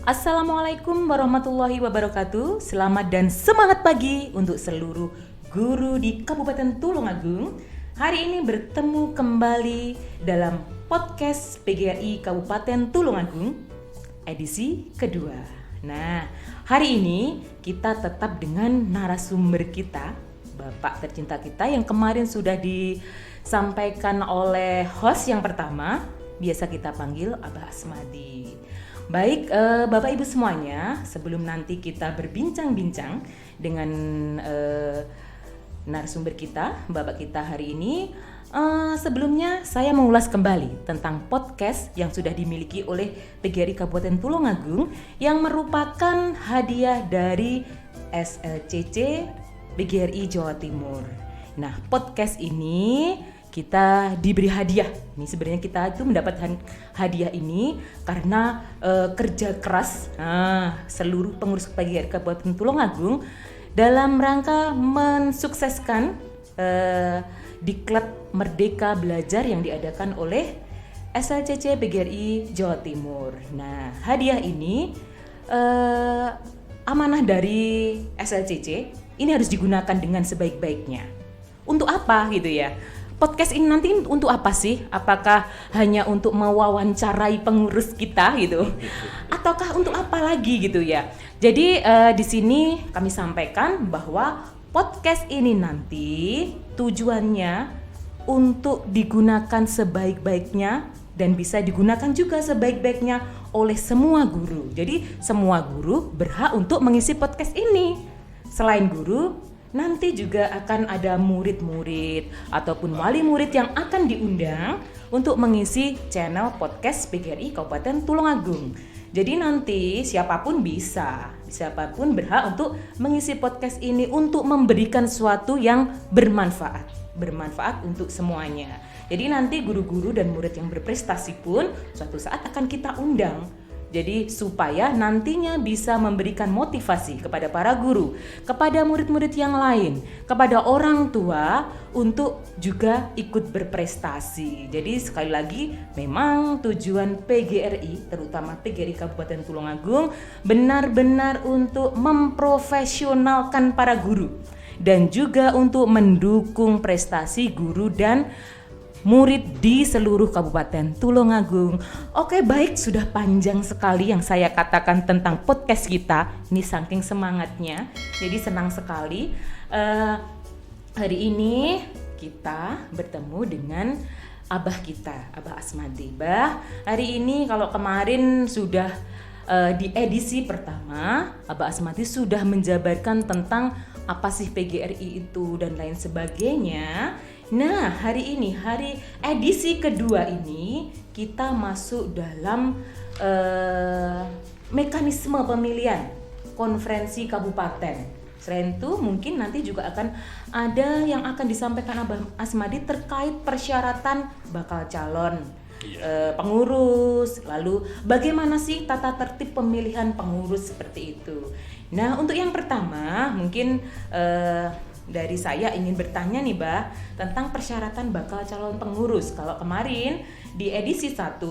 Assalamualaikum warahmatullahi wabarakatuh. Selamat dan semangat pagi untuk seluruh guru di Kabupaten Tulungagung. Hari ini bertemu kembali dalam podcast PGRI Kabupaten Tulungagung edisi kedua. Nah, hari ini kita tetap dengan narasumber kita, Bapak tercinta kita yang kemarin sudah disampaikan oleh host yang pertama, biasa kita panggil Abah Asmadi. Baik, Bapak Ibu semuanya, sebelum nanti kita berbincang-bincang dengan narasumber kita, Bapak kita hari ini, sebelumnya saya mengulas kembali tentang podcast yang sudah dimiliki oleh PGRI Kabupaten Tulungagung yang merupakan hadiah dari SLCC PGRI Jawa Timur. Nah, podcast ini kita diberi hadiah. Ini sebenarnya kita itu mendapatkan hadiah ini karena kerja keras seluruh pengurus PGRI Kabupaten Tulungagung dalam rangka mensukseskan Diklat Merdeka Belajar yang diadakan oleh SLCC PGRI Jawa Timur. Nah, hadiah ini amanah dari SLCC ini harus digunakan dengan sebaik-baiknya. Untuk apa gitu ya? Podcast ini nanti untuk apa sih? Apakah hanya untuk mewawancarai pengurus kita gitu? Ataukah untuk apa lagi gitu ya? Jadi di sini kami sampaikan bahwa podcast ini nanti tujuannya untuk digunakan sebaik-baiknya dan bisa digunakan juga sebaik-baiknya oleh semua guru. Jadi semua guru berhak untuk mengisi podcast ini. Selain guru, nanti juga akan ada murid-murid ataupun wali murid yang akan diundang untuk mengisi channel podcast PGRI Kabupaten Tulungagung. Jadi nanti siapapun berhak untuk mengisi podcast ini untuk memberikan sesuatu yang bermanfaat untuk semuanya. Jadi nanti guru-guru dan murid yang berprestasi pun suatu saat akan kita undang. Jadi supaya nantinya bisa memberikan motivasi kepada para guru, kepada murid-murid yang lain, kepada orang tua untuk juga ikut berprestasi. Jadi sekali lagi memang tujuan PGRI, terutama PGRI Kabupaten Tulungagung, benar-benar untuk memprofesionalkan para guru dan juga untuk mendukung prestasi guru dan murid di seluruh Kabupaten Tulungagung. Oke, baik, sudah panjang sekali yang saya katakan tentang podcast kita. Ini saking semangatnya, jadi senang sekali. Hari ini kita bertemu dengan Abah kita, Abah Asmadi. Bah, hari ini kalau kemarin sudah di edisi pertama, Abah Asmadi sudah menjabarkan tentang apa sih PGRI itu dan lain sebagainya. Nah, hari ini, hari edisi kedua ini, kita masuk dalam mekanisme pemilihan konferensi kabupaten. Selain itu, mungkin nanti juga akan ada yang akan disampaikan Abah Asmadi terkait persyaratan bakal calon pengurus, lalu bagaimana sih tata tertib pemilihan pengurus seperti itu. Nah, untuk yang pertama, mungkin dari saya ingin bertanya nih, Mbak, tentang persyaratan bakal calon pengurus. Kalau kemarin di edisi 1,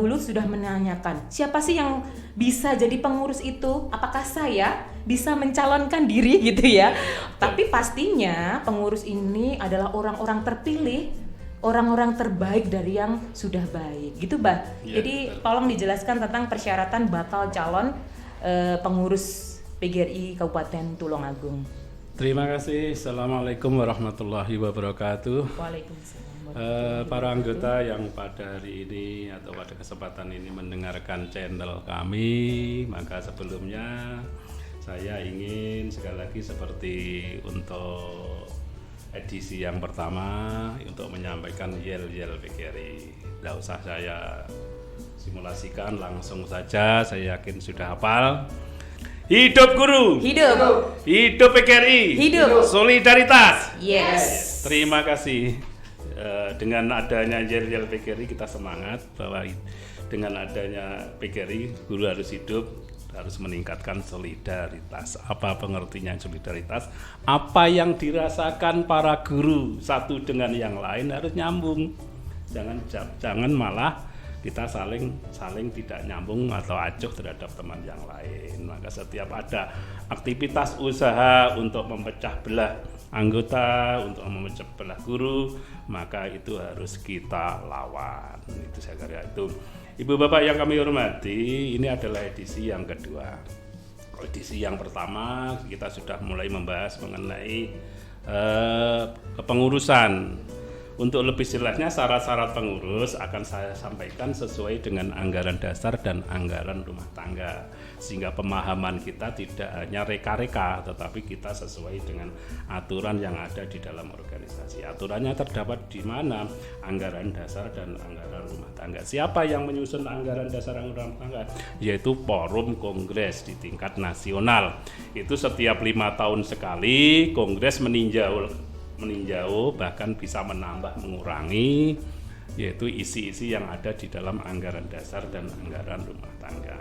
Bulu sudah menanyakan, siapa sih yang bisa jadi pengurus itu? Apakah saya bisa mencalonkan diri gitu ya? Tapi pastinya pengurus ini adalah orang-orang terpilih, orang-orang terbaik dari yang sudah baik. Gitu, Mbak. Ya, jadi betul. tolong dijelaskan tentang persyaratan bakal calon pengurus PGRI Kabupaten Tulungagung. Terima kasih. Assalamualaikum warahmatullahi wabarakatuh. Waalaikumsalam. Para anggota yang pada hari ini atau pada kesempatan ini mendengarkan channel kami, maka sebelumnya saya ingin sekali lagi seperti untuk edisi yang pertama untuk menyampaikan yel-yel PGRI. Tidak usah saya simulasikan, langsung saja, saya yakin sudah hafal. Hidup guru, hidup PGRI, Hidup. solidaritas. Yes. Terima kasih. Dengan adanya yel-yel PGRI kita semangat bahwa dengan adanya PGRI guru harus hidup, harus meningkatkan solidaritas. Apa pengertian solidaritas? Apa yang dirasakan para guru satu dengan yang lain harus nyambung. Jangan malah kita saling tidak nyambung atau acuh terhadap teman yang lain. Maka setiap ada aktivitas usaha untuk memecah belah anggota, untuk memecah belah guru, maka itu harus kita lawan. Itu saya kira itu. Ibu Bapak yang kami hormati, ini adalah edisi yang kedua. Edisi yang pertama kita sudah mulai membahas mengenai kepengurusan. Untuk lebih jelasnya syarat-syarat pengurus akan saya sampaikan sesuai dengan anggaran dasar dan anggaran rumah tangga, sehingga pemahaman kita tidak hanya reka-reka tetapi kita sesuai dengan aturan yang ada di dalam organisasi. Aturannya terdapat di mana? Anggaran dasar dan anggaran rumah tangga. Siapa yang menyusun anggaran dasar anggaran rumah tangga? Yaitu Forum Kongres di tingkat nasional. Itu setiap 5 tahun sekali Kongres meninjau bahkan bisa menambah mengurangi, yaitu isi-isi yang ada di dalam anggaran dasar dan anggaran rumah tangga.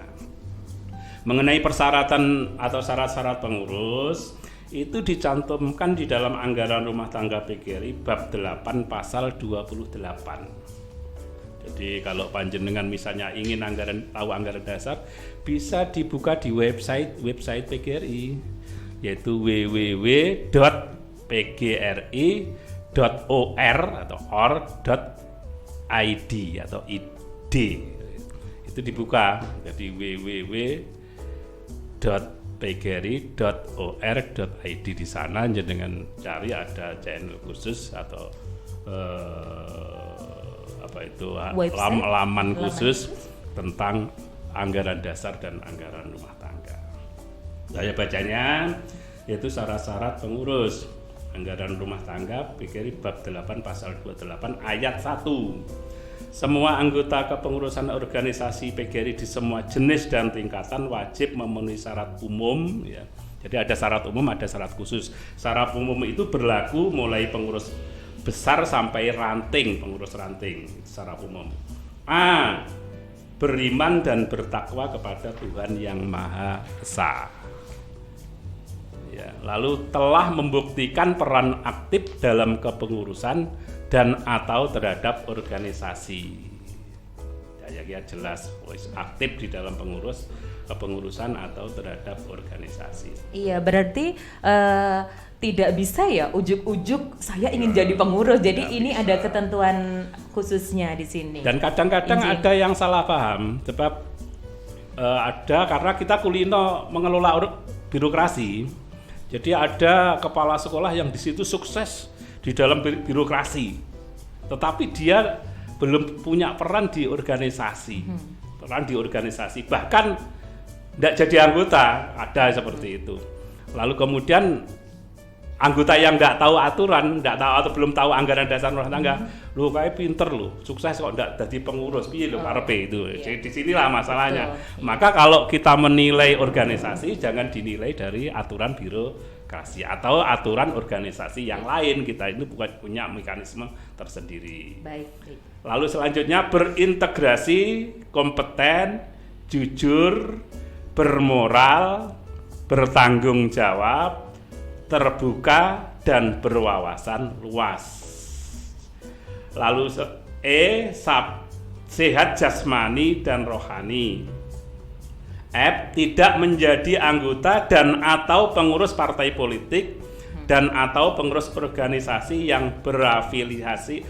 Mengenai persyaratan atau syarat-syarat pengurus itu dicantumkan di dalam anggaran rumah tangga PGRI bab 8 pasal 28. Jadi kalau panjenengan misalnya ingin tahu anggaran dasar, bisa dibuka di website PGRI, yaitu www.pgri.or atau or.id atau id. Itu dibuka, jadi www.pgri.or.id. Di sana dengan cari ada channel khusus atau laman khusus tentang anggaran dasar dan anggaran rumah tangga. Saya bacanya yaitu syarat-syarat pengurus anggaran rumah tangga PGRI bab 8 pasal 28 ayat 1. Semua anggota kepengurusan organisasi PGRI di semua jenis dan tingkatan wajib memenuhi syarat umum, ya. Jadi ada syarat umum, ada syarat khusus. Syarat umum itu berlaku mulai pengurus besar sampai pengurus ranting, secara umum. A. Beriman dan bertakwa kepada Tuhan yang Maha Esa. Ya, lalu telah membuktikan peran aktif dalam kepengurusan dan atau terhadap organisasi. Ya jelas, aktif di dalam kepengurusan atau terhadap organisasi. Iya, berarti tidak bisa ya ujuk-ujuk saya ingin jadi pengurus. Jadi ini bisa. Ada ketentuan khususnya di sini. Dan kadang-kadang ada yang salah paham, sebab ada karena kita kulino mengelola birokrasi. Jadi ada kepala sekolah yang di situ sukses di dalam birokrasi, tetapi dia belum punya peran di organisasi, bahkan tidak jadi anggota, ada seperti itu. Lalu kemudian anggota yang nggak tahu aturan, nggak tahu atau belum tahu anggaran dasar rumah tangga, lu kayak pinter lu, sukses kok nggak jadi pengurus, piye lu karepe itu. Jadi di sinilah masalahnya. Betul. Maka kalau kita menilai organisasi, jangan dinilai dari aturan birokrasi atau aturan organisasi yang lain. Kita ini bukan punya mekanisme tersendiri. Baik. Lalu selanjutnya berintegrasi, kompeten, jujur, bermoral, bertanggung jawab, terbuka dan berwawasan luas. Lalu sehat jasmani dan rohani. F. Tidak menjadi anggota dan atau pengurus partai politik dan atau pengurus organisasi yang berafiliasi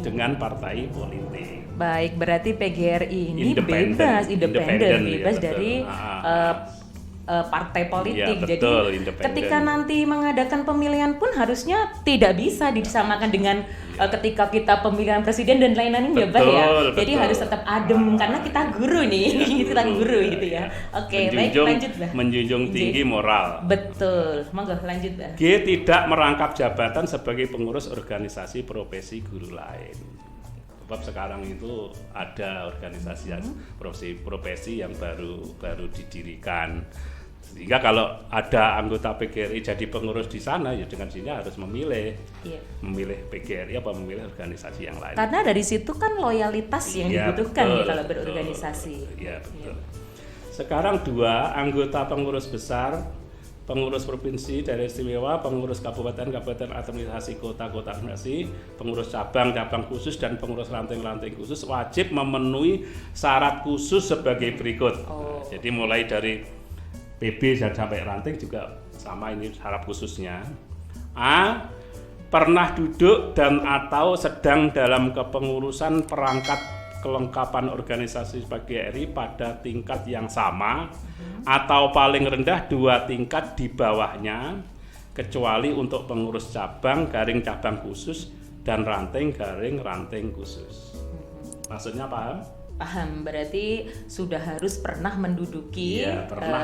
dengan partai politik. Baik, berarti PGRI ini bebas dari partai politik. Ya, betul, jadi ketika nanti mengadakan pemilihan pun harusnya tidak bisa disamakan dengan ketika kita pemilihan presiden dan lain-lainnya, Mbak ya. Jadi harus tetap adem karena kita guru nih, kita guru gitu ya. Oke, baik, lanjut, Mbak. Menjunjung tinggi moral. Betul. Monggo lanjut, Mbak. G. Tidak merangkap jabatan sebagai pengurus organisasi profesi guru lain. Sebab sekarang itu ada organisasi profesi yang baru didirikan. Sehingga kalau ada anggota PGRI jadi pengurus di sana, ya dengan sini harus memilih PGRI apa memilih organisasi yang lain. Karena dari situ kan loyalitas yang dibutuhkan betul, ya kalau berorganisasi. Iya betul. Sekarang 2, anggota pengurus besar pengurus provinsi, daerah istimewa, pengurus kabupaten administrasi, kota administrasi, pengurus cabang khusus, dan pengurus ranting khusus wajib memenuhi syarat khusus sebagai berikut. Nah, jadi mulai dari PB dan sampai ranting juga sama ini syarat khususnya. A. Pernah duduk dan atau sedang dalam kepengurusan perangkat kelengkapan organisasi PGRI pada tingkat yang sama atau paling rendah 2 tingkat di bawahnya, kecuali untuk pengurus cabang khusus dan ranting khusus. Maksudnya paham? Paham, berarti sudah harus pernah menduduki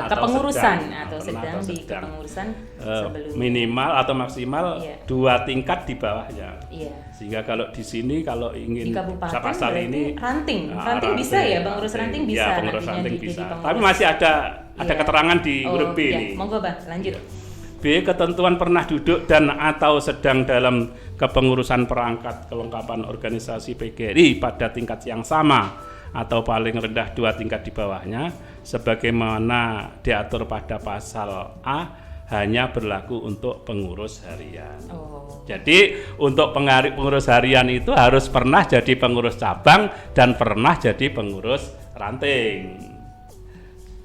kepengurusan atau sedang di kepengurusan sebelumnya. Minimal atau maksimal 2 tingkat di bawahnya. Iya. Sehingga kalau di sini kalau ingin di kabupaten pasal ini ranting bisa ya, pengurus ranting bisa. Ya, pengurus ranting bisa. Tapi masih ada keterangan di huruf B ini. Monggo Bang, lanjut. B. Ketentuan pernah duduk dan atau sedang dalam kepengurusan perangkat kelengkapan organisasi PGRI pada tingkat yang sama atau paling rendah 2 tingkat di bawahnya, sebagaimana diatur pada pasal A, hanya berlaku untuk pengurus harian. Jadi untuk pengurus harian itu harus pernah jadi pengurus cabang dan pernah jadi pengurus ranting.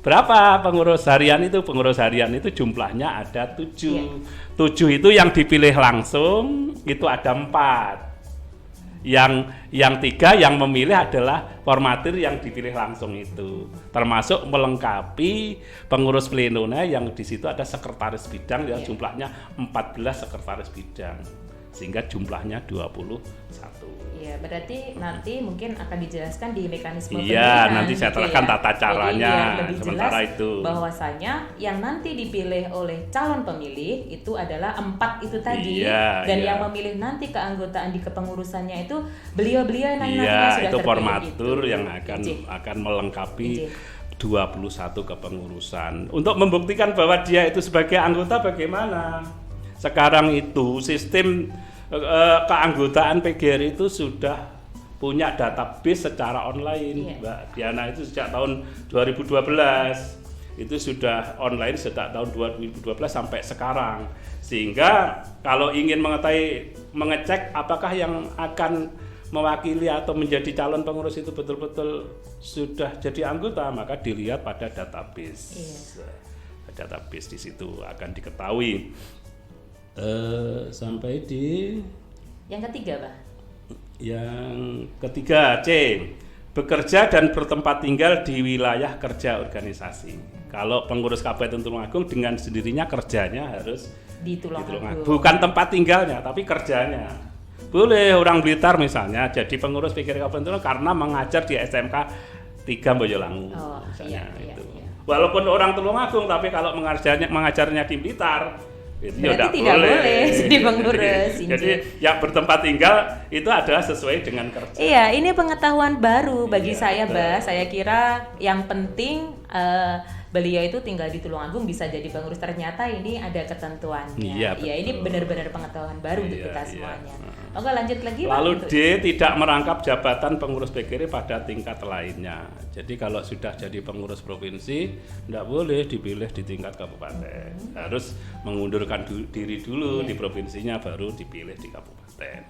Berapa pengurus harian itu? Pengurus harian itu jumlahnya ada 7. 7 itu yang dipilih langsung itu ada 4. Yang 3 yang memilih adalah formatir yang dipilih langsung itu, termasuk melengkapi pengurus plenonya yang di situ ada sekretaris bidang yang jumlahnya 14 sekretaris bidang, sehingga jumlahnya 21. Iya, berarti nanti mungkin akan dijelaskan di mekanisme pemilihan. Iya, nanti saya terangkan tata caranya. Lebih sementara jelas itu bahwasanya yang nanti dipilih oleh calon pemilih itu adalah 4 itu tadi, dan yang memilih nanti keanggotaan di kepengurusannya itu beliau-beliau yang nantinya sudah itu terpilih formatur itu. yang akan melengkapi 21 kepengurusan. Untuk membuktikan bahwa dia itu sebagai anggota bagaimana? Sekarang itu sistem keanggotaan PGRI itu sudah punya database secara online, Mbak Diana, itu sejak tahun 2012 itu sudah online sejak tahun 2012 sampai sekarang, sehingga kalau ingin mengecek apakah yang akan mewakili atau menjadi calon pengurus itu betul-betul sudah jadi anggota, maka dilihat pada database. Database di situ akan diketahui. Sampai di yang ketiga, Pak. Yang ketiga, C. Bekerja dan bertempat tinggal di wilayah kerja organisasi. Kalau pengurus Kabupaten Tulungagung dengan sendirinya kerjanya harus di Tulungagung. Bukan tempat tinggalnya, tapi kerjanya. Boleh orang Blitar misalnya jadi pengurus PGRI Kabupaten Tulungagung karena mengajar di SMK 3 Boyolangu misalnya itu. Walaupun orang Tulungagung, tapi kalau mengajarnya di Blitar itu berarti tidak boleh jadi pengurus. Jadi yang bertempat tinggal itu adalah sesuai dengan kerja. Iya, ini pengetahuan baru bagi saya, Mbak. Saya kira yang penting beliau itu tinggal di Tulungagung bisa jadi pengurus, ternyata ini ada ketentuannya. Iya, ini benar-benar pengetahuan baru untuk kita semuanya. Oke, lanjut lagi. Lalu D. Tidak merangkap jabatan pengurus PGRI pada tingkat lainnya. Jadi kalau sudah jadi pengurus provinsi, tidak boleh dipilih di tingkat kabupaten. Harus mengundurkan diri dulu di provinsinya, baru dipilih di kabupaten.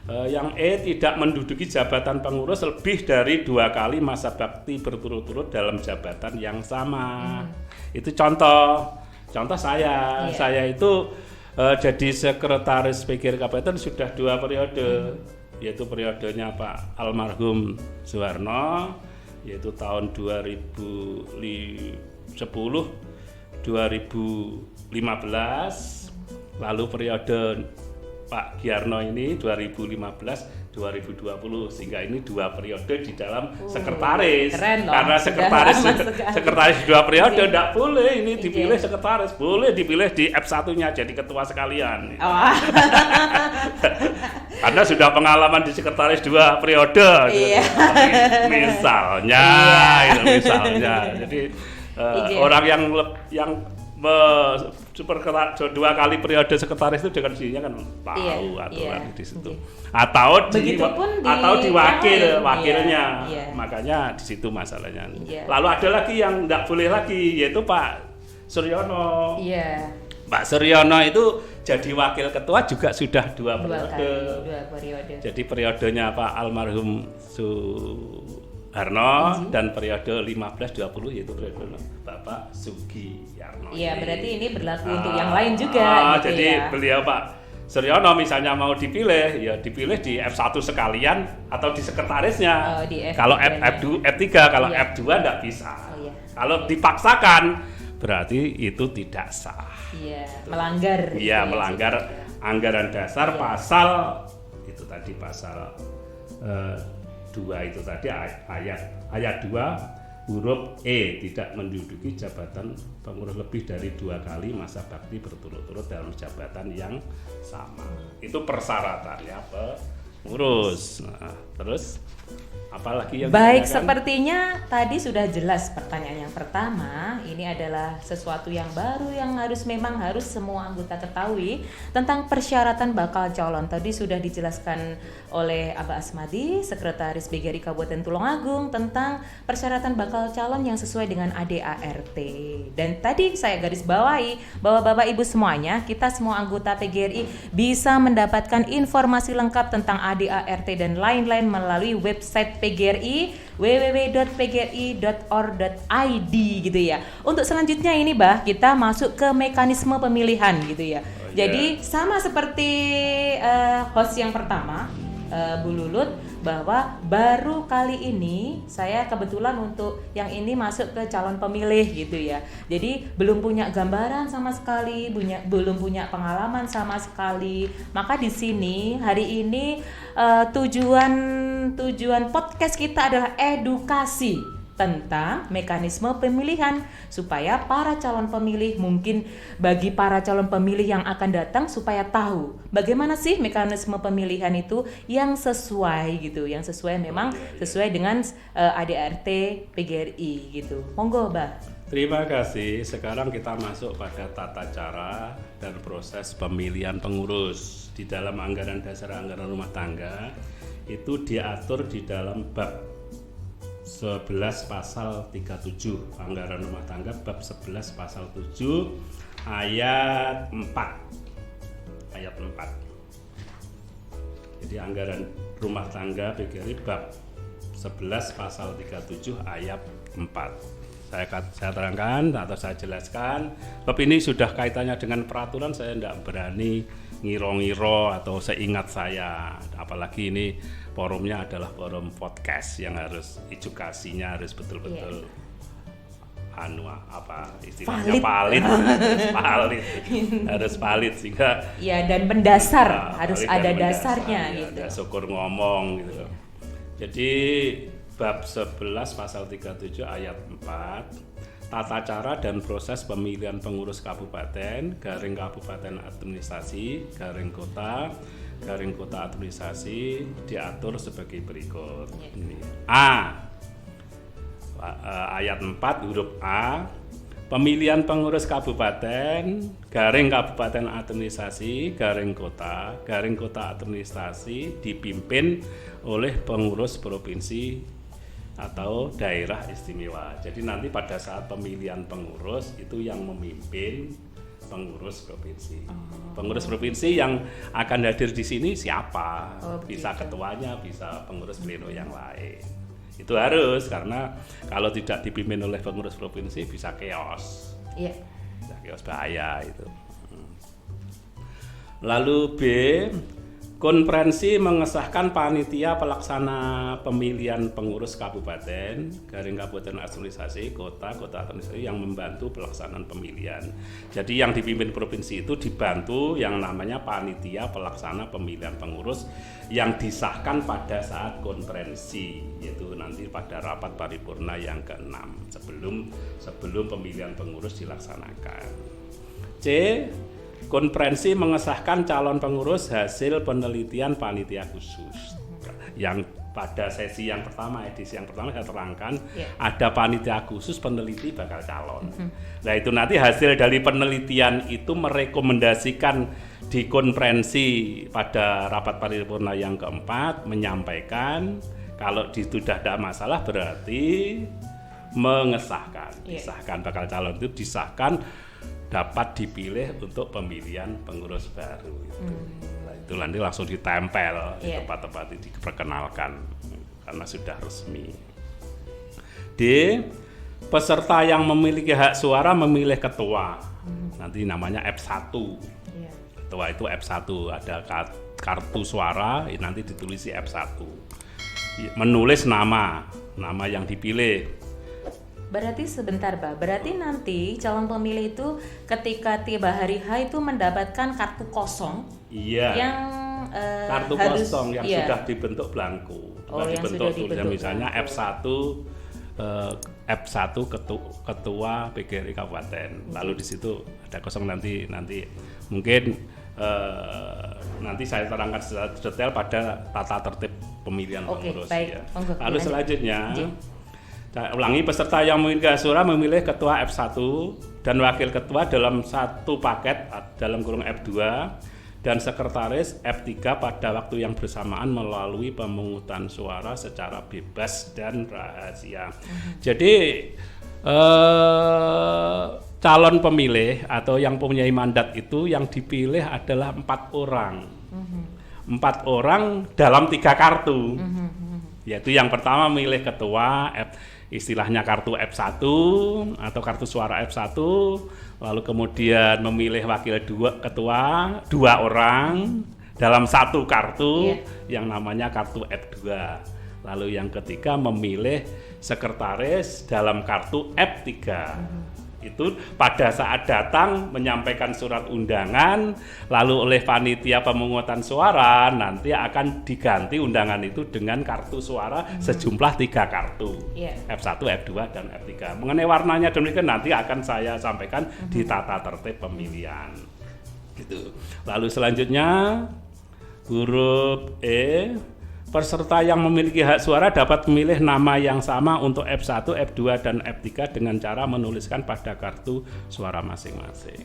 Yang E. Tidak menduduki jabatan pengurus lebih dari 2 kali masa bakti berturut-turut dalam jabatan yang sama. Itu contoh saya. Saya itu jadi sekretaris PGRI Kabupaten sudah 2 periode, yaitu periodenya Pak almarhum Soeharno, yaitu tahun 2010 2015, lalu periode Pak Giarno ini 2015-2020, sehingga ini 2 periode di dalam sekretaris. Karena sekretaris 2 periode tidak boleh ini dipilih sekretaris, boleh dipilih di F1-nya jadi ketua sekalian. Karena sudah pengalaman di sekretaris 2 periode. Misalnya. Jadi orang yang 2 kali periode sekretaris itu dengan sendirinya kan tahu aturan di situ. Atau wakilnya. Makanya di situ masalahnya. Lalu ada lagi yang tidak boleh lagi, yaitu Pak Suryono. Iya. Pak Suryono itu jadi wakil ketua juga sudah dua periode. Jadi periodenya Pak almarhum Soeharno dan periode 15-20 yaitu periode Bapak Sugiyarno. Iya, berarti ini berlaku untuk yang lain juga. Gitu jadi ya. beliau Pak Suryono misalnya mau dipilih, ya dipilih di F1 sekalian atau di sekretarisnya. Di F3 kalau F3, kalau F2 enggak bisa. Iya. Kalau dipaksakan berarti itu tidak sah. Iya, melanggar. Iya, melanggar anggaran dasar pasal itu tadi pasal 2 itu tadi ayat 2 huruf E, tidak menduduki jabatan pengurus lebih dari 2 kali masa bakti berturut-turut dalam jabatan yang sama. Itu persyaratannya pengurus. Nah, terus apalagi yang baik, ditanyakan? sepertinya tadi sudah jelas pertanyaan yang pertama. Ini adalah sesuatu yang baru yang memang harus semua anggota ketahui tentang persyaratan bakal calon. Tadi sudah dijelaskan oleh Abah Asmadi, Sekretaris BGRI Kabupaten Tulungagung, tentang persyaratan bakal calon yang sesuai dengan ADART. Dan tadi saya garis bawahi bahwa Bapak Ibu semuanya, kita semua anggota PGRI bisa mendapatkan informasi lengkap tentang ADART dan lain-lain melalui website PGRI www.pgri.or.id gitu ya. Untuk selanjutnya ini kita masuk ke mekanisme pemilihan gitu ya. Jadi sama seperti host yang pertama, Bu Lulut, bahwa baru kali ini saya kebetulan untuk yang ini masuk ke calon pemilih gitu ya. Jadi belum punya gambaran sama sekali, belum punya pengalaman sama sekali. Maka di sini hari ini tujuan podcast kita adalah edukasi tentang mekanisme pemilihan supaya para calon pemilih, mungkin bagi para calon pemilih yang akan datang, supaya tahu bagaimana sih mekanisme pemilihan itu yang sesuai gitu, yang sesuai memang sesuai dengan ADART PGRI gitu. Monggo, Mbak. Terima kasih. Sekarang kita masuk pada tata cara dan proses pemilihan pengurus. Di dalam anggaran dasar anggaran rumah tangga itu diatur di dalam bab 11 pasal 37 anggaran rumah tangga, bab 11 pasal 7 ayat 4. Jadi anggaran rumah tangga PGRI bab 11 pasal 37 ayat 4. Saya terangkan atau saya jelaskan. Bab ini sudah kaitannya dengan peraturan, saya tidak berani ngiro-ngiro atau seingat saya, apalagi ini forumnya adalah forum podcast yang harus edukasinya harus betul-betul istilahnya valid harus valid sehingga dan mendasar harus ada dasarnya gitu. Ada syukur ngomong gitu. Jadi bab 11 pasal 37 ayat 4 tata cara dan proses pemilihan pengurus kabupaten, garing kabupaten administrasi, garing kota administrasi diatur sebagai berikut. Ayat 4 huruf A, pemilihan pengurus kabupaten, garing kabupaten administrasi, garing kota administrasi dipimpin oleh pengurus provinsi atau daerah istimewa. Jadi nanti pada saat pemilihan pengurus itu yang memimpin pengurus provinsi. Pengurus provinsi yang akan hadir di sini siapa? Bisa ketuanya, bisa pengurus pleno yang lain. Itu harus, karena kalau tidak dipimpin oleh pengurus provinsi bisa chaos. Iya. Bisa chaos, bahaya itu. Lalu B, konferensi mengesahkan panitia pelaksana pemilihan pengurus kabupaten, garing kabupaten administrasi, kota administrasi yang membantu pelaksanaan pemilihan. Jadi yang dipimpin provinsi itu dibantu yang namanya panitia pelaksana pemilihan pengurus yang disahkan pada saat konferensi, yaitu nanti pada rapat paripurna yang ke-6 sebelum pemilihan pengurus dilaksanakan. C, konferensi mengesahkan calon pengurus hasil penelitian panitia khusus. Yang pada sesi yang pertama, edisi yang pertama saya terangkan, ada panitia khusus peneliti bakal calon. Nah itu nanti hasil dari penelitian itu merekomendasikan di konferensi pada rapat paripurna yang ke-4 menyampaikan kalau sudah tidak masalah berarti mengesahkan, Iya. disahkan bakal calon itu disahkan dapat dipilih untuk pemilihan pengurus baru. Nah, itu nanti langsung ditempel di Iya. tempat-tempat itu diperkenalkan karena sudah resmi. D. Peserta yang memiliki hak suara memilih ketua. Nanti namanya F1. Iya. Ketua itu F1, ada kartu suara, nanti ditulis F1. Menulis nama yang dipilih. Berarti sebentar, Pak. Berarti nanti calon pemilih itu ketika tiba hari H itu mendapatkan kartu kosong Iya. yang Kartu harus, kosong yang iya. sudah dibentuk belangko. Oh, yang sudah tulisan dibentuk misalnya belangko. F1 ketua PGRI Kabupaten. Lalu di situ ada kosong nanti mungkin nanti saya terangkan secara detail pada tata tertib pemilihan Oke, pengurus baik. ya. Monggo, Lalu dilanjut. selanjutnya Ji. saya ulangi, peserta yang memiliki hak suara memilih ketua F1 dan wakil ketua dalam satu paket dalam kurung F2 dan sekretaris F3 pada waktu yang bersamaan melalui pemungutan suara secara bebas dan rahasia. Jadi calon pemilih atau yang mempunyai mandat itu yang dipilih adalah 4 orang. 4 orang dalam 3 kartu. Yaitu yang pertama memilih ketua, istilahnya kartu F1 atau kartu suara F1, lalu kemudian memilih wakil ketua 2 orang dalam 1 kartu yang namanya kartu F2. Lalu yang ketiga memilih sekretaris dalam kartu F3. Itu pada saat datang menyampaikan surat undangan, lalu oleh panitia pemungutan suara nanti akan diganti undangan itu dengan kartu suara sejumlah 3 kartu, F1, F2, dan F3. Mengenai warnanya demikian nanti akan saya sampaikan di tata tertib pemilihan. Gitu. Lalu selanjutnya huruf E. Peserta yang memiliki hak suara dapat memilih nama yang sama untuk F1, F2, dan F3 dengan cara menuliskan pada kartu suara masing-masing.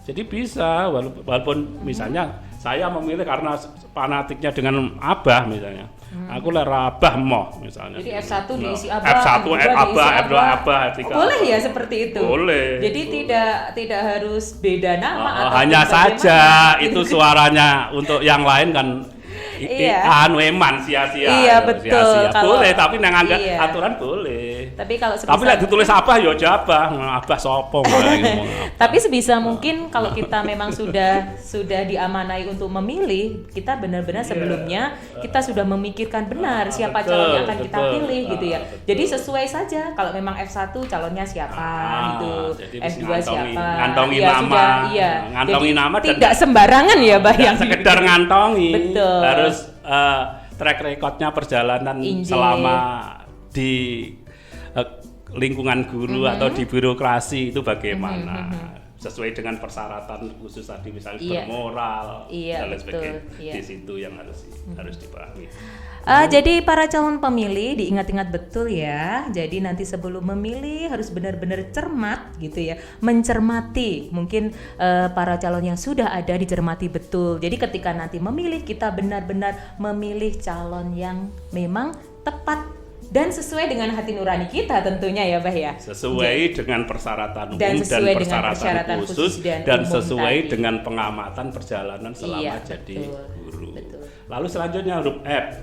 Jadi bisa, walaupun misalnya saya memilih karena fanatiknya dengan Abah misalnya. Aku lara Abah moh misalnya. Jadi F1 diisi Abah, F1 F2 Abah, diisi F2 Abah, F3. Boleh ya seperti itu? Boleh. Jadi tidak harus beda nama atau hanya saja itu suaranya untuk yang lain kan eman sia-sia. Iya betul. Sia-sia. Kalau, boleh, tapi nang iya. aturan boleh. Tapi kalau tapi lek ditulis apa ya Abah sopo. Tapi sebisa mungkin kalau kita memang sudah diamanai untuk memilih, kita benar-benar sebelumnya kita sudah memikirkan benar siapa calon yang akan kita pilih gitu ya. Jadi sesuai saja kalau memang F1 calonnya siapa gitu, F2 siapa. Ngantongi ya, nama. Sudah, iya. Ngantongi jadi, nama dan tidak sembarangan ya Bayang. Sekedar ngantongi. Betul. Harus track recordnya perjalanan selama di lingkungan guru atau di birokrasi itu bagaimana sesuai dengan persyaratan khusus tadi misalnya bermoral dan lain sebagainya. Di situ yang harus dipahami. Jadi para calon pemilih diingat-ingat betul ya. Jadi nanti sebelum memilih harus benar-benar cermat gitu ya, mencermati. Mungkin para calon yang sudah ada dicermati betul. Jadi ketika nanti memilih kita benar-benar memilih calon yang memang tepat dan sesuai dengan hati nurani kita tentunya ya Bah ya. Sesuai dengan persyaratan umum dan persyaratan khusus dan sesuai tadi. Dengan pengamatan perjalanan selama jadi guru. Lalu selanjutnya huruf F.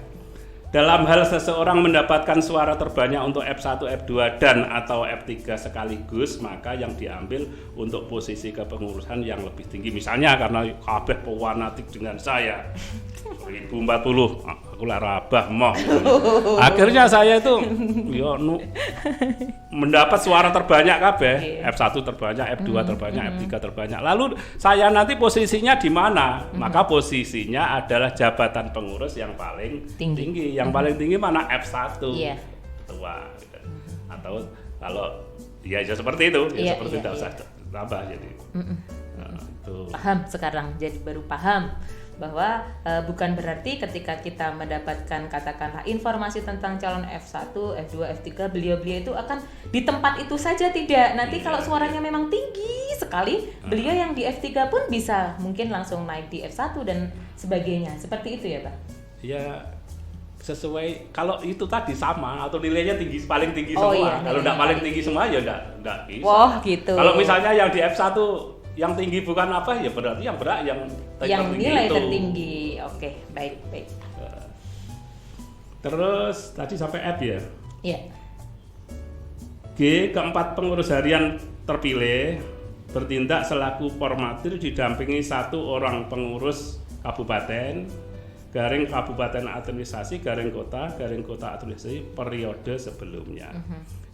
Dalam hal seseorang mendapatkan suara terbanyak untuk F1, F2 dan atau F3 sekaligus, maka yang diambil untuk posisi kepengurusan yang lebih tinggi. Misalnya karena kabeh pewanatik dengan saya 2040, aku lara Abah moh. Akhirnya saya itu mendapat suara terbanyak kabeh, F1 terbanyak, F2 terbanyak, F3 terbanyak. Lalu saya nanti posisinya di mana? Maka posisinya adalah jabatan pengurus yang paling tinggi. Yang paling tinggi mana? F1. Ketua. Atau kalau ya seperti itu, seperti itu usah tambah jadi. Paham sekarang, jadi baru paham bahwa bukan berarti ketika kita mendapatkan katakanlah informasi tentang calon F1, F2, F3 beliau-beliau itu akan di tempat itu saja, tidak. Nanti kalau suaranya memang tinggi sekali, beliau yang di F3 pun bisa mungkin langsung naik di F1 dan sebagainya. Seperti itu ya Pak? Ya sesuai, kalau itu tadi sama atau nilainya paling tinggi Oh, semua. iya, Kalau nilainya enggak paling paling tinggi tinggi. semua ya enggak bisa. Wah, gitu. Kalau misalnya yang di F1 yang tinggi bukan apa, ya berarti yang berat yang nilai itu. tertinggi. Oke, baik. Terus tadi sampai F ya. Iya. G, keempat pengurus harian terpilih bertindak selaku formatir didampingi 1 orang pengurus kabupaten, garing kabupaten administrasi, garing kota administrasi periode sebelumnya.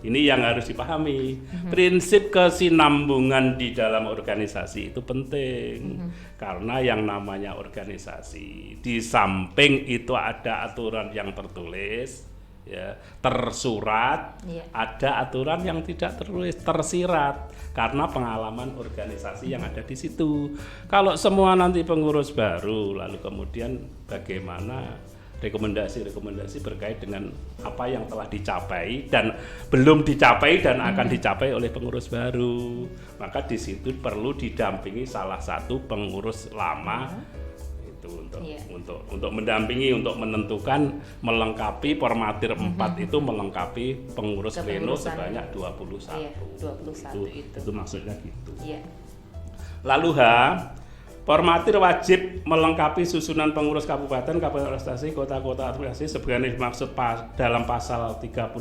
Ini yang harus dipahami. Prinsip kesinambungan di dalam organisasi itu penting. Karena yang namanya organisasi, di samping itu ada aturan yang tertulis, ya, tersurat, Iya. ada aturan yang tidak tertulis, tersirat, karena pengalaman organisasi yang ada di situ. Kalau semua nanti pengurus baru, lalu kemudian bagaimana rekomendasi berkait dengan apa yang telah dicapai dan belum dicapai dan akan dicapai oleh pengurus baru, maka di situ perlu didampingi salah satu pengurus lama itu untuk mendampingi, untuk menentukan, melengkapi formatir 4 itu melengkapi pengurus pleno sebanyak 21. Iya, 21 itu. Itu maksudnya gitu. Iya. Lalu H, formatir wajib melengkapi susunan pengurus kabupaten administrasi, kota administrasi sebagaimana dimaksud dalam pasal 35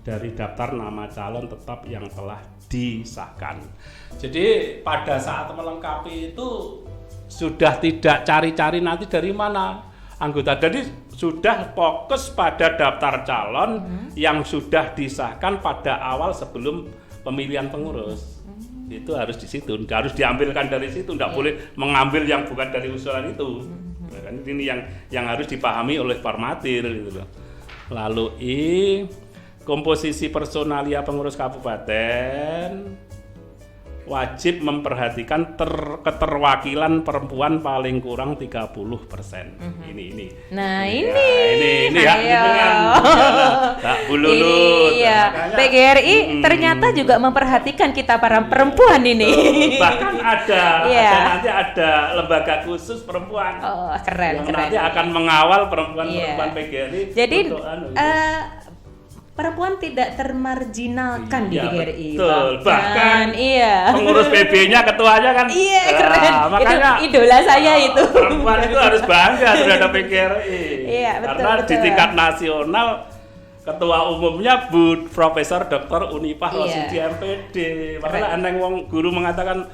dari daftar nama calon tetap yang telah disahkan. Jadi pada saat melengkapi itu sudah tidak cari-cari nanti dari mana anggota. Jadi sudah fokus pada daftar calon yang sudah disahkan pada awal sebelum pemilihan pengurus. Itu harus di situ, harus diambilkan dari situ, tidak boleh mengambil yang bukan dari usulan itu. Nah, kan ini yang harus dipahami oleh formatir gitu loh. Lalu I, komposisi personalia pengurus kabupaten wajib memperhatikan keterwakilan perempuan paling kurang 30%. Ini. Nah, ini ayo. ya dengan Kak Bu Lulut. Iya, PGRI ternyata juga memperhatikan kita para perempuan ini. Bahkan Iya. nanti ada lembaga khusus perempuan. Oh, keren. Nanti akan mengawal perempuan-perempuan Iya. PGRI. Jadi untuk perempuan tidak termarginalkan di Iya, PGRI. betul. Bahkan iya. pengurus PB-nya, ketuanya kan. Iya, keren. Makanya Itu idola saya itu. perempuan itu harus bangga terhadap PGRI. Iya, betul, Karena di betul. tingkat nasional ketua umumnya Bu Profesor Dr. Unifah Iya. Rosidi MPD. Makanya aneh wong guru mengatakan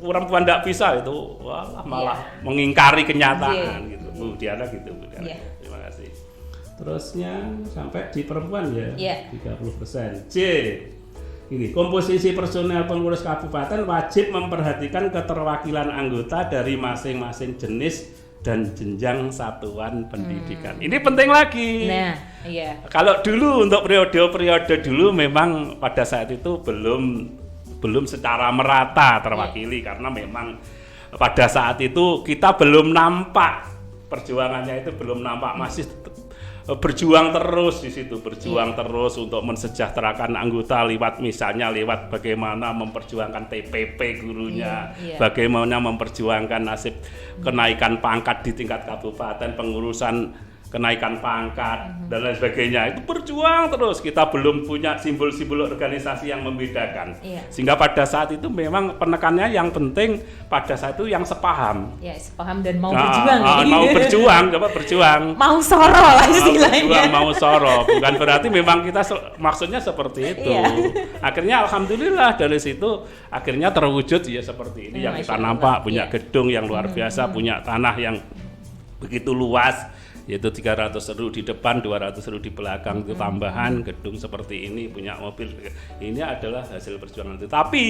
perempuan tidak bisa itu, malah mengingkari kenyataan Iya. gitu. Bu Diana gitu, Bu Diana. Iya. Terima kasih. Terusnya sampai di perempuan ya, Iya. 30%. J, ini komposisi personel pengurus kabupaten wajib memperhatikan keterwakilan anggota dari masing-masing jenis dan jenjang satuan pendidikan. Ini penting lagi. Nah, iya. Kalau dulu untuk periode dulu memang pada saat itu belum secara merata terwakili karena memang pada saat itu kita belum nampak perjuangannya itu belum nampak, masih berjuang terus di situ, terus untuk mensejahterakan anggota misalnya lewat bagaimana memperjuangkan TPP gurunya, bagaimana memperjuangkan nasib kenaikan pangkat di tingkat kabupaten, pengurusan kenaikan pangkat dan lain sebagainya. Itu berjuang terus, kita belum punya simbol-simbol organisasi yang membedakan. Sehingga pada saat itu memang penekannya yang penting pada saat itu yang sepaham. Ya, sepaham dan mau berjuang. Mau berjuang. Mau soro lah istilahnya. Mau soro, bukan berarti memang kita maksudnya seperti itu. Akhirnya alhamdulillah dari situ akhirnya terwujud ya seperti ini yang kita nampak, punya gedung yang luar biasa, punya tanah yang begitu luas, yaitu 300 RU di depan, 200 RU di belakang, itu tambahan gedung seperti ini, punya mobil. Ini adalah hasil perjuangan itu. Tapi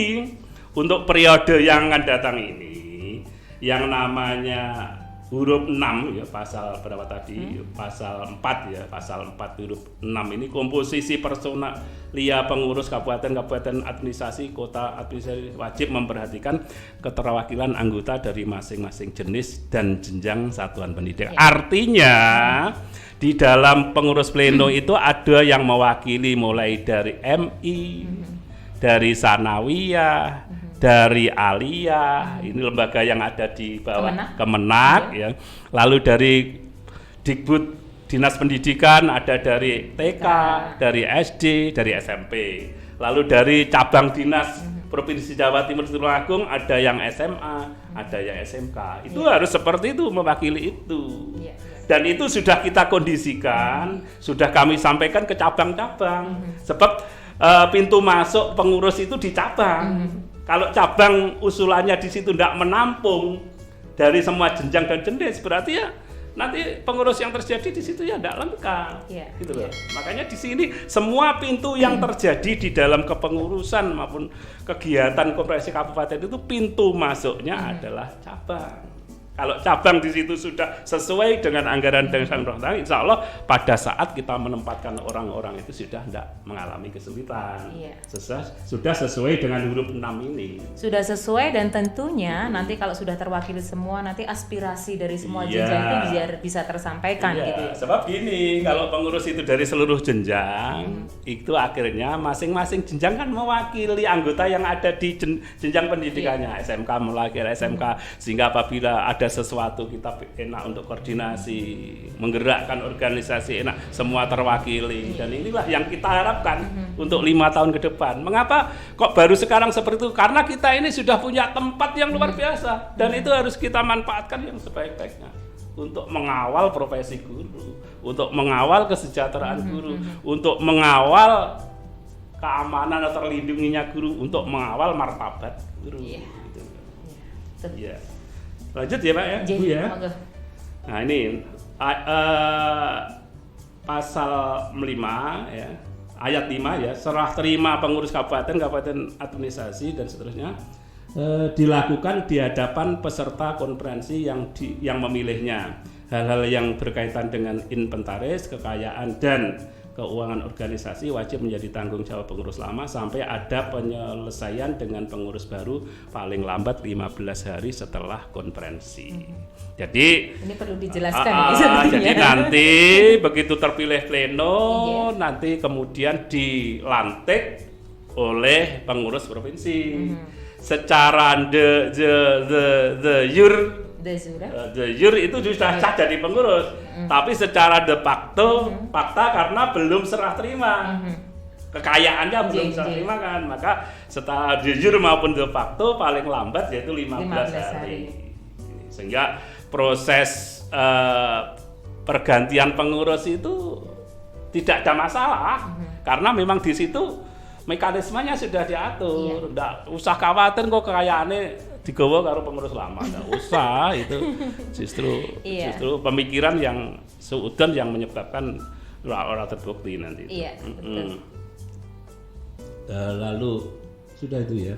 untuk periode yang akan datang ini, yang namanya huruf 6 ya, pasal berapa tadi? Pasal 4 ya, pasal 4 huruf 6 ini komposisi personalia pengurus kabupaten administrasi, kota administrasi wajib memperhatikan keterwakilan anggota dari masing-masing jenis dan jenjang satuan pendidikan. Artinya di dalam pengurus pleno itu ada yang mewakili mulai dari MI, dari Sanawiyah, dari Aliyah, ini lembaga yang ada di bawah Kemenak ya. Lalu dari Dikbud dinas pendidikan, ada dari TK, dari SD, dari SMP. Lalu dari cabang dinas Provinsi Jawa Timur Tulungagung ada yang SMA, ada yang SMK. Itu harus seperti itu, mewakili itu. Dan itu sudah kita kondisikan, sudah kami sampaikan ke cabang-cabang. Sebab pintu masuk pengurus itu di cabang. Kalau cabang usulannya di situ tidak menampung dari semua jenjang dan jenis, berarti ya nanti pengurus yang terjadi di situ ya tidak lengkap, gitu loh. Makanya di sini semua pintu yang terjadi di dalam kepengurusan maupun kegiatan konferensi kabupaten itu pintu masuknya adalah cabang. Kalau cabang di situ sudah sesuai dengan anggaran dan rumah, insya Allah pada saat kita menempatkan orang-orang itu sudah tidak mengalami kesulitan. Sudah sesuai dengan huruf 6 ini. Sudah sesuai dan tentunya nanti kalau sudah terwakili semua, nanti aspirasi dari semua jenjang itu bisa tersampaikan gitu. Sebab gini, kalau pengurus itu dari seluruh jenjang, itu akhirnya masing-masing jenjang kan mewakili anggota yang ada di jenjang pendidikannya. SMK mewakili SMK, sehingga apabila ada sesuatu kita enak untuk koordinasi, menggerakkan organisasi enak, semua terwakili. Dan inilah yang kita harapkan untuk 5 tahun ke depan. Mengapa kok baru sekarang seperti itu? Karena kita ini sudah punya tempat yang luar biasa dan itu harus kita manfaatkan yang sebaik-baiknya untuk mengawal profesi guru, untuk mengawal kesejahteraan guru, untuk mengawal keamanan atau terlindunginya guru, untuk mengawal martabat guru. Lanjut ya Pak ya, Bu ya. Nah ini pasal 5 ya, ayat 5 ya, serah terima pengurus kabupaten administrasi dan seterusnya dilakukan di hadapan peserta konferensi yang memilihnya. Hal-hal yang berkaitan dengan inventaris, kekayaan dan keuangan organisasi wajib menjadi tanggung jawab pengurus lama sampai ada penyelesaian dengan pengurus baru paling lambat 15 hari setelah konferensi. Jadi ini perlu dijelaskan jadi nanti begitu terpilih pleno nanti kemudian dilantik oleh pengurus provinsi. Secara the jur itu sudah sah jadi pengurus, tapi secara de facto fakta karena belum serah terima, kekayaannya belum serah terima kan, maka setelah de jur maupun de facto paling lambat yaitu 15 hari. Sehingga proses pergantian pengurus itu tidak ada masalah karena memang di situ mekanismenya sudah diatur, nggak usah khawatir kok kekayaannya digawa karo pengurus lama, nggak usah. Itu justru pemikiran yang seudon yang menyebabkan orang terbukti nanti. Betul. Lalu sudah itu ya.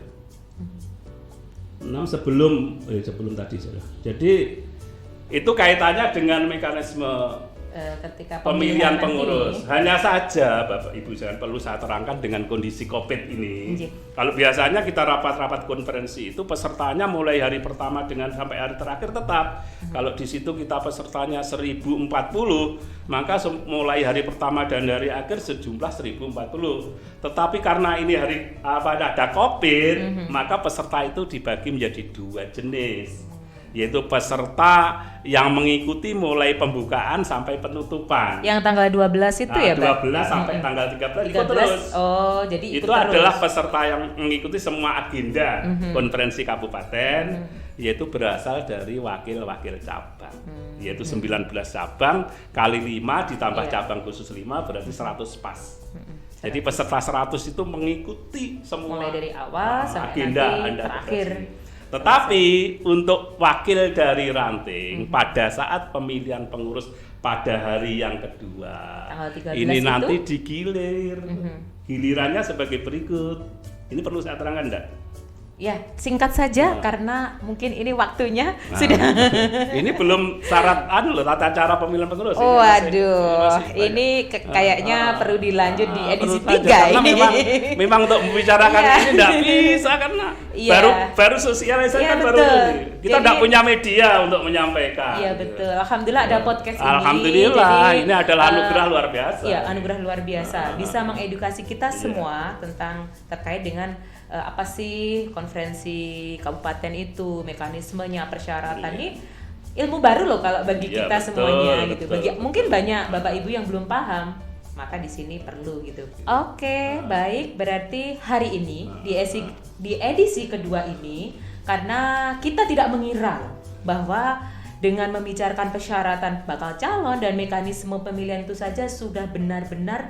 Nah sebelum tadi sudah. Jadi itu kaitannya dengan mekanisme ketika pemilihan pengurus. Hanya saja Bapak Ibu jangan perlu saya terangkan dengan kondisi COVID ini. Kalau biasanya kita rapat-rapat konferensi itu pesertanya mulai hari pertama dengan sampai hari terakhir tetap. Kalau di situ kita pesertanya 1040, maka mulai hari pertama dan hari akhir sejumlah 1040. Tetapi karena ini ada COVID, maka peserta itu dibagi menjadi 2 jenis. Yaitu peserta yang mengikuti mulai pembukaan sampai penutupan. Yang tanggal 12 itu ya, Pak? 12 sampai tanggal 13 ikut terus. Oh, jadi itu adalah peserta yang mengikuti semua agenda konferensi kabupaten, yaitu berasal dari wakil-wakil cabang. Yaitu 19 cabang kali 5 ditambah cabang khusus 5 berarti 100 pas. Jadi peserta 100 itu mengikuti semua mulai dari awal sampai agenda nanti terakhir. Tetapi untuk wakil dari ranting pada saat pemilihan pengurus pada hari yang kedua ini nanti digilir. Gilirannya sebagai berikut. Ini perlu saya terangkan enggak? Ya, singkat saja karena mungkin ini waktunya sudah. Ini belum syarat tata cara pemilihan pengurus. Oh, waduh. Ini kayaknya perlu dilanjut di edisi 3 ini. Memang untuk membicarakan ini enggak bisa karena baru sosialisasi kan baru ini. Kita enggak punya media untuk menyampaikan. Iya, betul. Alhamdulillah ada podcast ini. Alhamdulillah, ini adalah anugerah luar biasa. Iya, anugerah luar biasa. Bisa mengedukasi kita semua tentang terkait dengan apa sih konferensi kabupaten itu, mekanismenya, persyaratannya. ilmu baru loh kalau bagi Iya, kita betul, semuanya gitu. betul. Mungkin banyak Bapak Ibu yang belum paham, maka di sini perlu gitu. Oke, baik. Berarti hari ini di edisi kedua ini, karena kita tidak mengira bahwa dengan membicarakan persyaratan bakal calon dan mekanisme pemilihan itu saja sudah benar-benar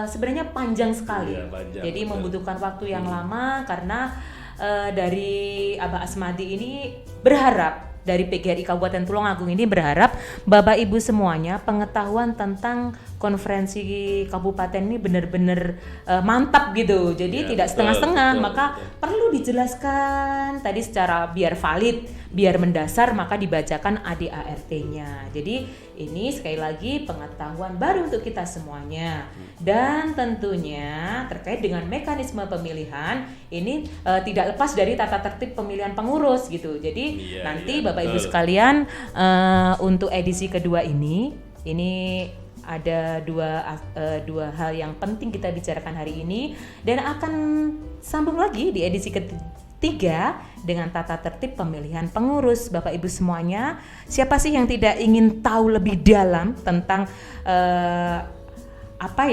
sebenarnya panjang sekali. Iya, panjang, Jadi betul. membutuhkan waktu yang lama karena dari Abah Asmadi ini berharap, dari PGRI Kabupaten Tulungagung ini berharap Bapak Ibu semuanya pengetahuan tentang konferensi kabupaten ini benar-benar mantap gitu. Jadi Ya, tidak betul, setengah-setengah, betul, maka betul. perlu dijelaskan tadi secara biar valid, biar mendasar, maka dibacakan ADART-nya. Jadi ini sekali lagi pengetahuan baru untuk kita semuanya. Dan tentunya terkait dengan mekanisme pemilihan ini tidak lepas dari tata tertib pemilihan pengurus gitu. Jadi Iya, nanti iya, Bapak Ibu betul. sekalian untuk edisi kedua ini ada dua hal yang penting kita bicarakan hari ini, dan akan sambung lagi di edisi ketiga dengan tata tertib pemilihan pengurus. Bapak Ibu semuanya, siapa sih yang tidak ingin tahu lebih dalam tentang apa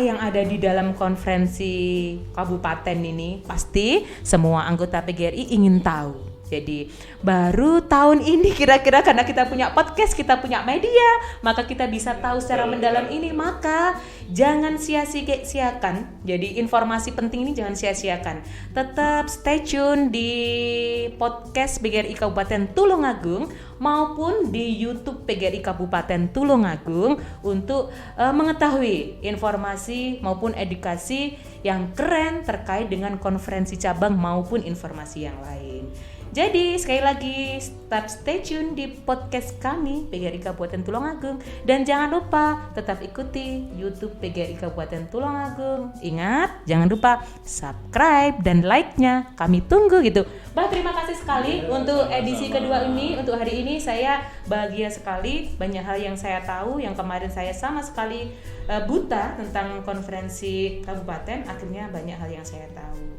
yang ada di dalam konferensi kabupaten ini? Pasti semua anggota PGRI ingin tahu. Jadi baru tahun ini kira-kira karena kita punya podcast, kita punya media, maka kita bisa tahu secara mendalam ini. Maka jangan sia-siakan. Jadi informasi penting ini jangan sia-siakan. Tetap stay tune di podcast PGRI Kabupaten Tulungagung maupun di YouTube PGRI Kabupaten Tulungagung untuk mengetahui informasi maupun edukasi yang keren terkait dengan konferensi cabang maupun informasi yang lain. Jadi sekali lagi tetap stay tune di podcast kami PGRI Kabupaten Tulungagung, dan jangan lupa tetap ikuti YouTube PGRI Kabupaten Tulungagung. Ingat, jangan lupa subscribe dan like-nya. Kami tunggu gitu. Bah, terima kasih sekali untuk edisi kedua ini. Untuk hari ini saya bahagia sekali, banyak hal yang saya tahu yang kemarin saya sama sekali buta tentang konferensi kabupaten. Akhirnya banyak hal yang saya tahu.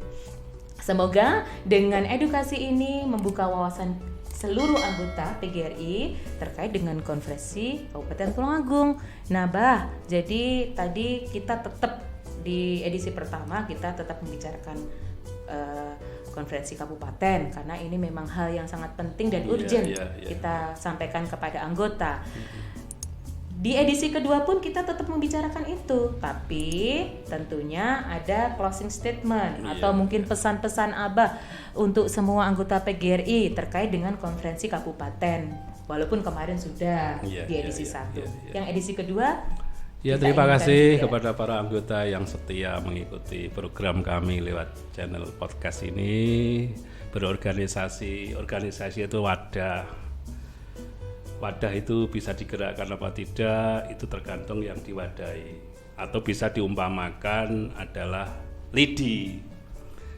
Semoga dengan edukasi ini membuka wawasan seluruh anggota PGRI terkait dengan konferensi Kabupaten Tulungagung. Nah, Bah, jadi tadi kita tetap di edisi pertama kita tetap membicarakan konferensi kabupaten karena ini memang hal yang sangat penting dan urgent kita sampaikan kepada anggota. Di edisi kedua pun kita tetap membicarakan itu, tapi tentunya ada closing statement atau mungkin pesan-pesan Abah untuk semua anggota PGRI terkait dengan konferensi kabupaten. Walaupun kemarin sudah di edisi 1. Yang edisi kedua, ya terima kasih kepada para anggota yang setia mengikuti program kami lewat channel podcast ini. Berorganisasi, organisasi itu wadah itu bisa digerakkan apa tidak itu tergantung yang diwadahi, atau bisa diumpamakan adalah lidi.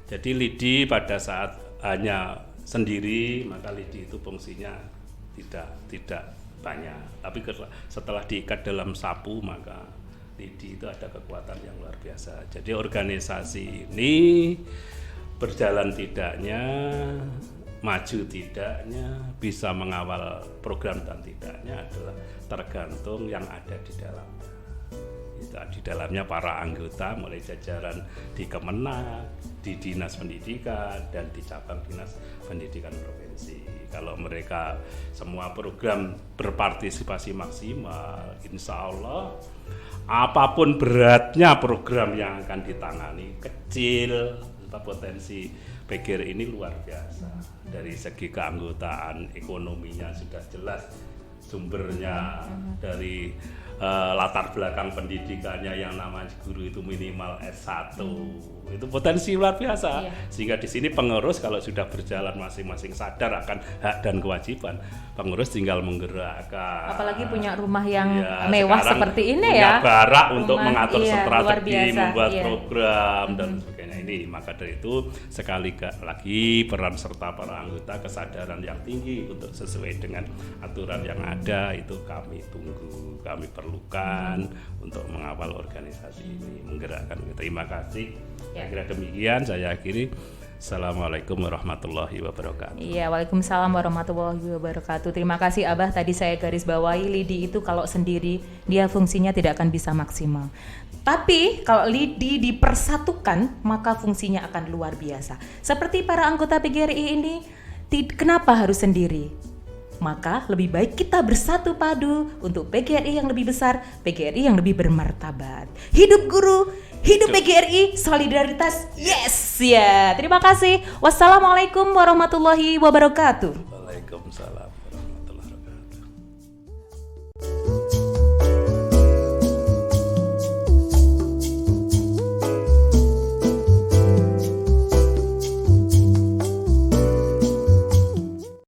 Jadi lidi pada saat hanya sendiri maka lidi itu fungsinya tidak banyak, tapi setelah diikat dalam sapu maka lidi itu ada kekuatan yang luar biasa. Jadi organisasi ini berjalan tidaknya, maju tidaknya, bisa mengawal program dan tidaknya adalah tergantung yang ada di dalamnya. Itu di dalamnya para anggota mulai jajaran di Kemenak, di Dinas Pendidikan dan di cabang Dinas Pendidikan Provinsi. Kalau mereka semua program berpartisipasi maksimal, insya Allah apapun beratnya program yang akan ditangani, kecil, potensi PGRI ini luar biasa. Dari segi keanggotaan, ekonominya sudah jelas, sumbernya dari latar belakang pendidikannya yang namanya guru itu minimal S1. Itu potensi luar biasa. Sehingga di sini pengurus kalau sudah berjalan masing-masing sadar akan hak dan kewajiban, pengurus tinggal menggerakkan. Apalagi punya rumah yang mewah seperti ini punya ya. barak untuk mengatur luar strategi, biasa, membuat program dan sebagainya ini. Maka dari itu sekali lagi peran serta para anggota, kesadaran yang tinggi untuk sesuai dengan aturan yang ada itu kami tunggu, kami perlukan untuk mengawal organisasi ini, menggerakkan. Terima kasih. Kira demikian saya akhiri. Assalamualaikum warahmatullahi wabarakatuh. Iya, waalaikumsalam warahmatullahi wabarakatuh. Terima kasih Abah. Tadi saya garis bawahi lidi itu kalau sendiri dia fungsinya tidak akan bisa maksimal. Tapi kalau lidi dipersatukan maka fungsinya akan luar biasa. Seperti para anggota PGRI ini, kenapa harus sendiri? Maka lebih baik kita bersatu padu untuk PGRI yang lebih besar, PGRI yang lebih bermartabat. Hidup guru, hidup PGRI, solidaritas, yes ya. Terima kasih. Wassalamualaikum warahmatullahi wabarakatuh. Waalaikumsalam.